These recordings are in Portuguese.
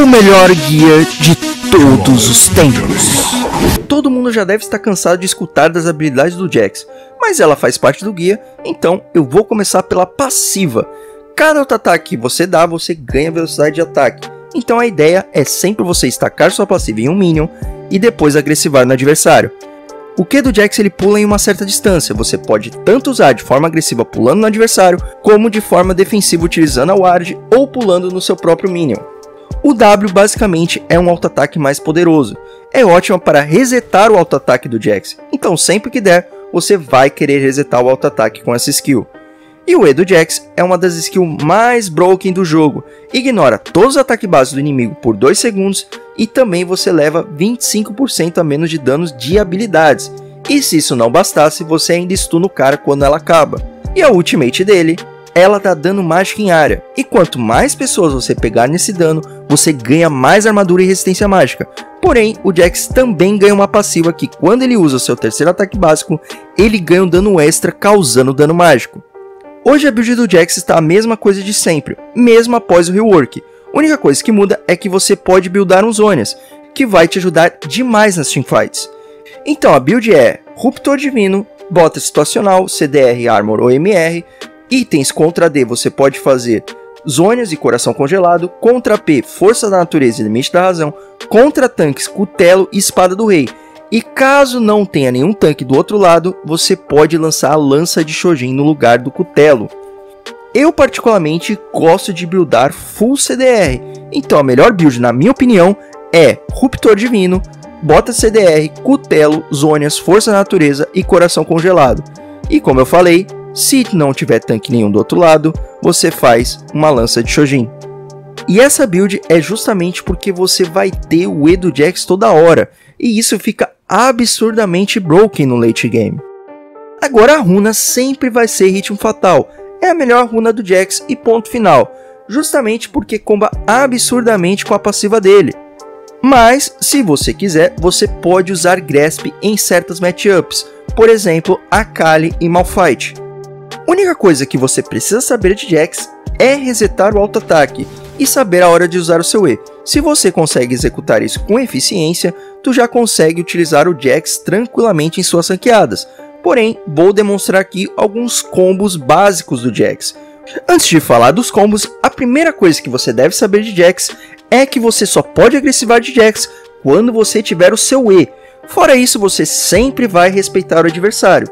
o melhor guia de todos os tempos. Todo mundo já deve estar cansado de escutar das habilidades do Jax, mas ela faz parte do guia, então eu vou começar pela passiva. Cada auto-ataque que você dá, você ganha velocidade de ataque. Então a ideia é sempre você estacar sua passiva em um minion e depois agressivar no adversário. O Q do Jax ele pula em uma certa distância, você pode tanto usar de forma agressiva pulando no adversário, como de forma defensiva utilizando a ward ou pulando no seu próprio minion. O W basicamente é um auto-ataque mais poderoso, é ótimo para resetar o auto-ataque do Jax, então sempre que der, você vai querer resetar o auto-ataque com essa skill. E o E do Jax é uma das skills mais broken do jogo, ignora todos os ataques básicos do inimigo por 2 segundos e também você leva 25% a menos de danos de habilidades. E se isso não bastasse, você ainda stuna o cara quando ela acaba. E a ultimate dele, ela dá dano mágico em área, e quanto mais pessoas você pegar nesse dano, você ganha mais armadura e resistência mágica. Porém, o Jax também ganha uma passiva que quando ele usa o seu terceiro ataque básico, ele ganha um dano extra causando dano mágico. Hoje a build do Jax está a mesma coisa de sempre, mesmo após o rework. A única coisa que muda é que você pode buildar uns Zhonya's, que vai te ajudar demais nas teamfights. Então a build é Ruptor Divino, Bota Situacional, CDR, Armor ou MR, itens contra D você pode fazer Zhonya's e Coração Congelado, contra P, Força da Natureza e Limite da Razão, contra tanques, Cutelo e Espada do Rei. E caso não tenha nenhum tanque do outro lado, você pode lançar a Lança de Shojin no lugar do Cutelo. Eu particularmente gosto de buildar full CDR, então a melhor build na minha opinião é Ruptor Divino, Bota CDR, Cutelo, Zhonya's, Força da Natureza e Coração Congelado. E como eu falei, se não tiver tanque nenhum do outro lado, você faz uma Lança de Shojin. E essa build é justamente porque você vai ter o E do Jax toda hora, e isso fica absurdamente broken no late game. Agora a runa sempre vai ser Ritmo Fatal, é a melhor runa do Jax e ponto final, justamente porque comba absurdamente com a passiva dele. Mas, se você quiser, você pode usar Grasp em certas matchups, por exemplo, Akali e Malphite. A única coisa que você precisa saber de Jax é resetar o auto-ataque e saber a hora de usar o seu E. Se você consegue executar isso com eficiência, tu já consegue utilizar o Jax tranquilamente em suas ranqueadas. Porém, vou demonstrar aqui alguns combos básicos do Jax. Antes de falar dos combos, a primeira coisa que você deve saber de Jax é que você só pode agressivar de Jax quando você tiver o seu E. Fora isso, você sempre vai respeitar o adversário.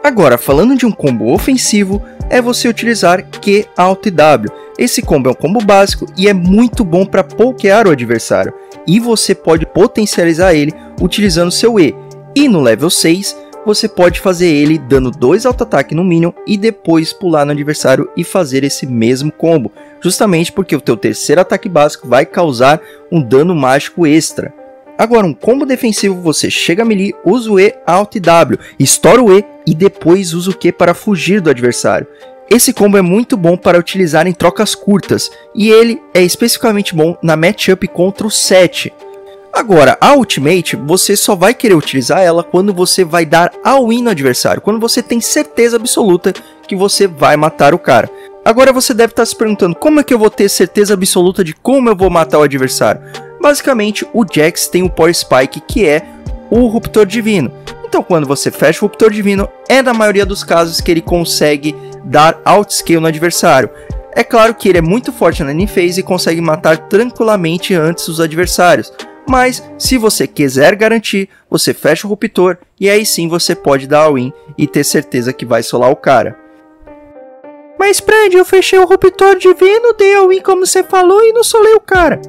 Agora, falando de um combo ofensivo, é você utilizar Q, Alt e W. Esse combo é um combo básico e é muito bom para pokear o adversário. E você pode potencializar ele utilizando seu E. E no level 6, você pode fazer ele dando 2 auto-ataque no minion e depois pular no adversário e fazer esse mesmo combo. Justamente porque o teu terceiro ataque básico vai causar um dano mágico extra. Agora, um combo defensivo, você chega a melee, usa o E, Alt e W, estoura o E e depois usa o Q para fugir do adversário. Esse combo é muito bom para utilizar em trocas curtas, e ele é especificamente bom na matchup contra o Sett. Agora, a ultimate, você só vai querer utilizar ela quando você vai dar all-in no adversário, quando você tem certeza absoluta que você vai matar o cara. Agora você deve estar se perguntando, como é que eu vou ter certeza absoluta de como eu vou matar o adversário? Basicamente, o Jax tem o Power Spike, que é o Ruptor Divino. Então, quando você fecha o Ruptor Divino, é na maioria dos casos que ele consegue dar outscale no adversário. É claro que ele é muito forte na lane phase e consegue matar tranquilamente antes os adversários. Mas, se você quiser garantir, você fecha o Ruptor e aí sim você pode dar all-in e ter certeza que vai solar o cara. Mas Brand, eu fechei o Ruptor Divino, dei all-in como você falou e não solei o cara.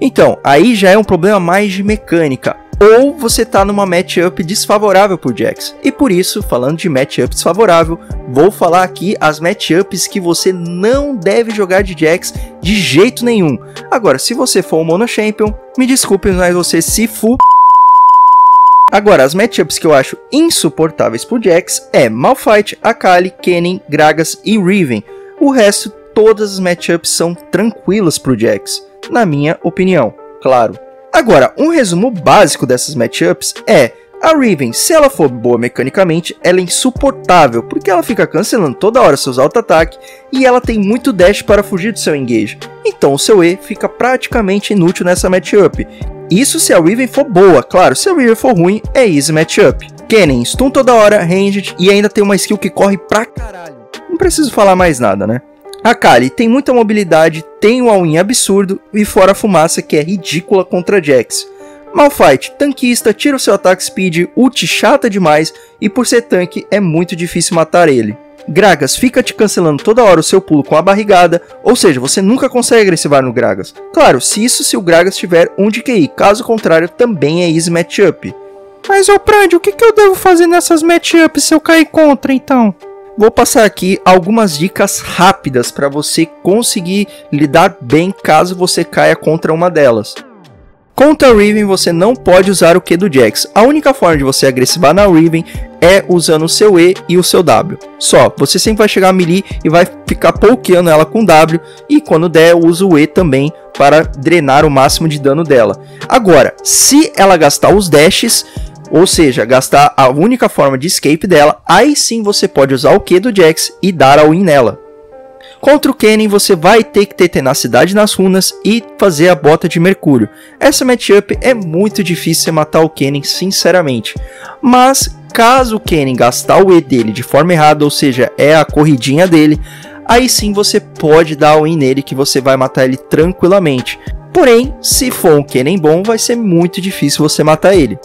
Então, aí já é um problema mais de mecânica, ou você tá numa matchup desfavorável por Jax. E por isso, falando de matchup desfavorável, vou falar aqui as matchups que você não deve jogar de Jax de jeito nenhum. Agora, se você for um Mono Champion, me desculpe, mas você se fu... Agora, as matchups que eu acho insuportáveis por Jax é Malphite, Akali, Kennen, Gragas e Riven. O resto, todas as matchups são tranquilas pro Jax, na minha opinião, claro. Agora, um resumo básico dessas matchups é: a Riven, se ela for boa mecanicamente, ela é insuportável, porque ela fica cancelando toda hora seus auto-ataques e ela tem muito dash para fugir do seu engage. então o seu E fica praticamente inútil nessa matchup. Isso se a Riven for boa, claro, se a Riven for ruim, é easy matchup. Kennen, stun toda hora, ranged e ainda tem uma skill que corre pra caralho. Não preciso falar mais nada, né? Akali tem muita mobilidade, tem um all-in absurdo e fora a fumaça que é ridícula contra Jax. Malphite, tanquista, tira o seu ataque speed, ult chata demais e por ser tanque é muito difícil matar ele. Gragas fica te cancelando toda hora o seu pulo com a barrigada, ou seja, você nunca consegue agressivar no Gragas. Claro, se o Gragas tiver 1 de QI, caso contrário também é easy matchup. Mas ô Prand, o que eu devo fazer nessas matchups se eu cair contra então? Vou passar aqui algumas dicas rápidas para você conseguir lidar bem caso você caia contra uma delas. Contra a Riven você não pode usar o Q do Jax. A única forma de você agressivar na Riven é usando o seu E e o seu W. Só, você sempre vai chegar a melee e vai ficar pokeando ela com W e quando der usa o E também para drenar o máximo de dano dela. Agora, se ela gastar os dashes, ou seja, gastar a única forma de escape dela, aí sim você pode usar o Q do Jax e dar all-in nela. Contra o Kennen você vai ter que ter tenacidade nas runas e fazer a bota de mercúrio. Essa matchup é muito difícil você matar o Kennen, sinceramente. Mas caso o Kennen gastar o E dele de forma errada, ou seja, é a corridinha dele, aí sim você pode dar all-in nele que você vai matar ele tranquilamente. Porém, se for um Kennen bom, vai ser muito difícil você matar ele.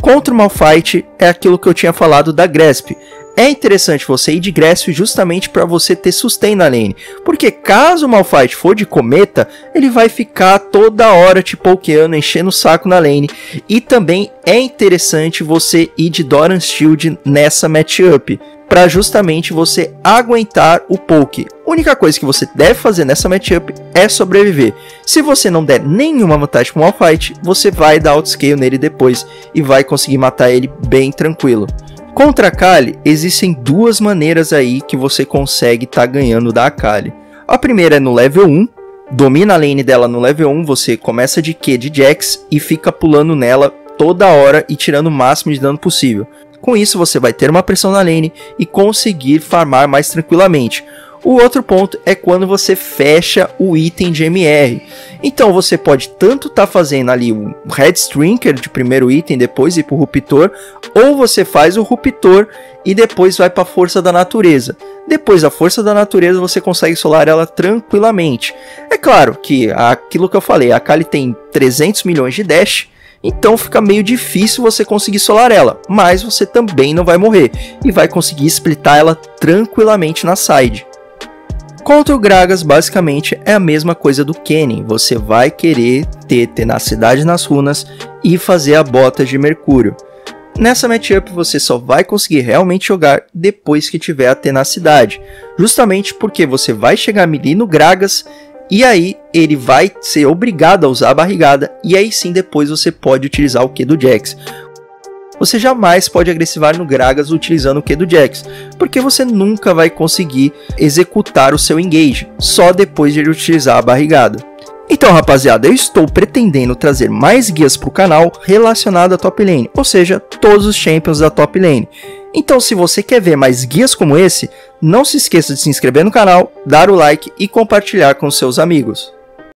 Contra o Malphite é aquilo que eu tinha falado da Grasp. É interessante você ir de Grasp justamente para você ter sustain na lane, porque caso o Malphite for de cometa, ele vai ficar toda hora te pokeando, enchendo o saco na lane. E também é interessante você ir de Doran Shield nessa matchup, para justamente você aguentar o poke. A única coisa que você deve fazer nessa matchup é sobreviver. Se você não der nenhuma vantagem para o Malphite, você vai dar outscale nele depois e vai conseguir matar ele bem tranquilo. Contra a Akali, existem duas maneiras aí que você consegue estar ganhando da Akali. A primeira é no level 1, domina a lane dela no level 1, você começa de Q de Jax e fica pulando nela toda hora e tirando o máximo de dano possível. Com isso você vai ter uma pressão na lane e conseguir farmar mais tranquilamente. O outro ponto é quando você fecha o item de MR. Então você pode tanto estar fazendo ali o Red Strinker de primeiro item, depois ir para o Ruptor, ou você faz o Ruptor e depois vai para a Força da Natureza. Depois da Força da Natureza você consegue solar ela tranquilamente. É claro que aquilo que eu falei, a Akali tem 300 milhões de dash, então fica meio difícil você conseguir solar ela, mas você também não vai morrer e vai conseguir splitar ela tranquilamente na side. Contra o Gragas, basicamente, é a mesma coisa do Kennen. Você vai querer ter tenacidade nas runas e fazer a bota de mercúrio. Nessa matchup, você só vai conseguir realmente jogar depois que tiver a tenacidade. Justamente porque você vai chegar melee no Gragas e aí ele vai ser obrigado a usar a barrigada. E aí sim, depois você pode utilizar o Q do Jax. Você jamais pode agressivar no Gragas utilizando o Q do Jax, porque você nunca vai conseguir executar o seu engage, só depois de ele utilizar a barrigada. Então rapaziada, eu estou pretendendo trazer mais guias para o canal relacionado à top lane, ou seja, todos os champions da top lane. Então se você quer ver mais guias como esse, não se esqueça de se inscrever no canal, dar o like e compartilhar com seus amigos.